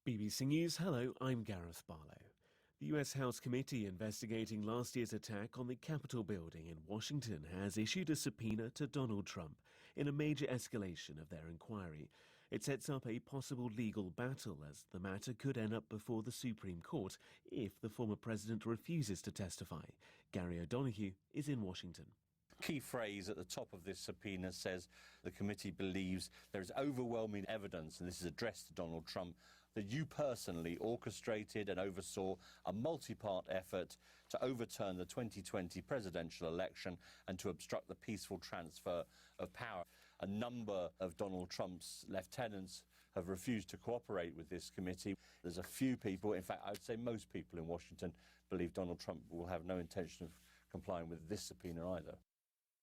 BBC News, hello, I'm Gareth Barlow. The US House committee investigating last year's attack on the Capitol building in Washington has issued a subpoena to Donald Trump in a major escalation of their inquiry. It sets up a possible legal battle as the matter could end up before the Supreme Court if the former president refuses to testify. Gary O'Donoghue is in Washington. Key phrase at the top of this subpoena says the committee believes there is overwhelming evidence, and this is addressed to Donald Trump, that you personally orchestrated and oversaw a multi-part effort to overturn the 2020 presidential election and to obstruct the peaceful transfer of power. A number of Donald Trump's lieutenants have refused to cooperate with this committee. There's a few people, in fact, I would say most people in Washington, believe Donald Trump will have no intention of complying with this subpoena either.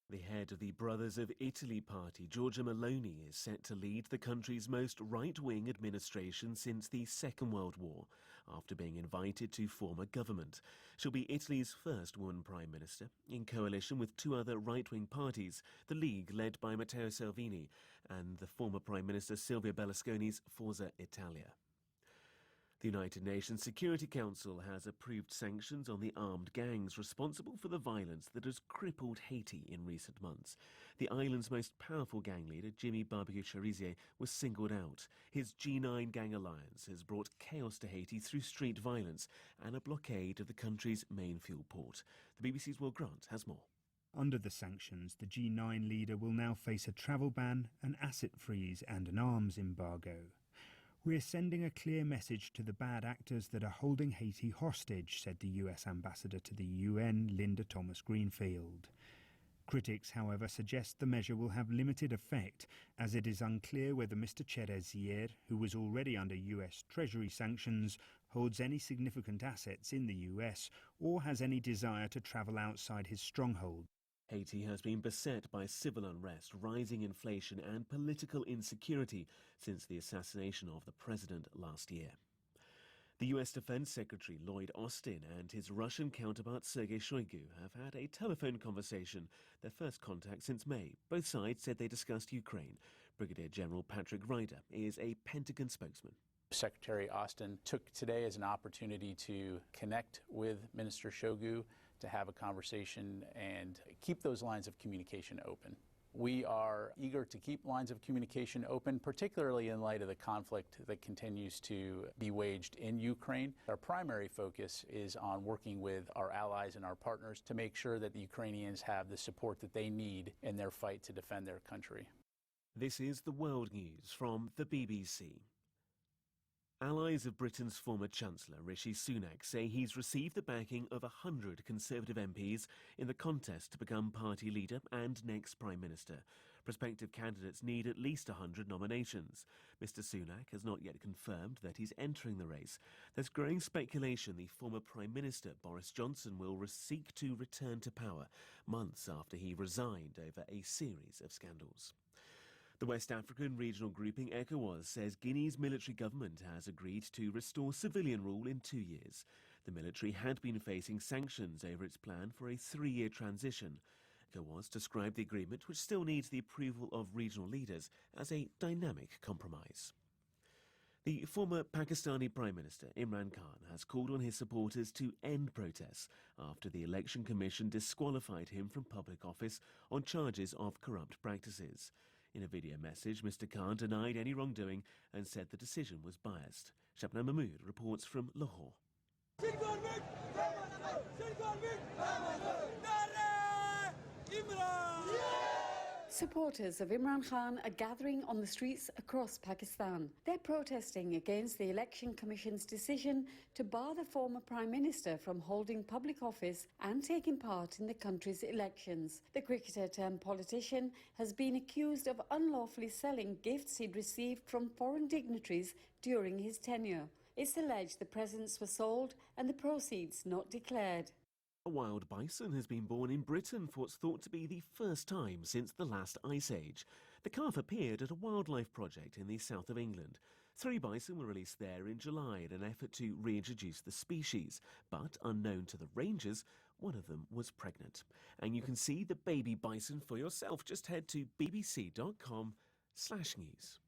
The head of the Brothers of Italy party, Giorgia Meloni, is set to lead the country's most right-wing administration since the Second World War, after being invited to form a government. She'll be Italy's first woman prime minister, in coalition with two other right-wing parties, the League led by Matteo Salvini and the former Prime Minister Silvio Berlusconi's Forza Italia. The United Nations Security Council has approved sanctions on the armed gangs responsible for the violence that has crippled Haiti in recent months. The island's most powerful gang leader, Jimmy Barbecue Cherizier, was singled out. His G9 gang alliance has brought chaos to Haiti through street violence and a blockade of the country's main fuel port. The BBC's Will Grant has more. Under the sanctions, the G9 leader will now face a travel ban, an asset freeze and an arms embargo. "We're sending a clear message to the bad actors that are holding Haiti hostage," said the US ambassador to the UN, Linda Thomas-Greenfield. Critics, however, suggest the measure will have limited effect, as it is unclear whether Mr. Cherizier, who was already under US Treasury sanctions, holds any significant assets in the US or has any desire to travel outside his stronghold. Haiti has been beset by civil unrest, rising inflation and political insecurity since the assassination of the president last year. The US Defense Secretary Lloyd Austin and his Russian counterpart Sergei Shoigu have had a telephone conversation, their first contact since May. Both sides said they discussed Ukraine. Brigadier General Patrick Ryder is a Pentagon spokesman. Secretary Austin took today as an opportunity to connect with Minister Shoigu, to have a conversation and keep those lines of communication open. We are eager to keep lines of communication open, particularly in light of the conflict that continues to be waged in Ukraine. Our primary focus is on working with our allies and our partners to make sure that the Ukrainians have the support that they need in their fight to defend their country. This is the World News from the BBC. Allies of Britain's former Chancellor Rishi Sunak say he's received the backing of 100 Conservative MPs in the contest to become party leader and next Prime Minister. Prospective candidates need at least 100 nominations. Mr Sunak has not yet confirmed that he's entering the race. There's growing speculation the former Prime Minister Boris Johnson will seek to return to power months after he resigned over a series of scandals. The West African regional grouping ECOWAS says Guinea's military government has agreed to restore civilian rule in 2 years. The military had been facing sanctions over its plan for a 3-year transition. ECOWAS described the agreement, which still needs the approval of regional leaders, as a dynamic compromise. The former Pakistani Prime Minister Imran Khan has called on his supporters to end protests after the Election Commission disqualified him from public office on charges of corrupt practices. In a video message, Mr Khan denied any wrongdoing and said the decision was biased. Shabnam Mahmood reports from Lahore. Supporters of Imran Khan are gathering on the streets across Pakistan. They're protesting against the Election Commission's decision to bar the former Prime Minister from holding public office and taking part in the country's elections. The cricketer turned politician has been accused of unlawfully selling gifts he'd received from foreign dignitaries during his tenure. It's alleged the presents were sold and the proceeds not declared. A wild bison has been born in Britain for what's thought to be the first time since the last ice age. The calf appeared at a wildlife project in the south of England. 3 bison were released there in July in an effort to reintroduce the species. But unknown to the rangers, one of them was pregnant. And you can see the baby bison for yourself. Just head to bbc.com/news.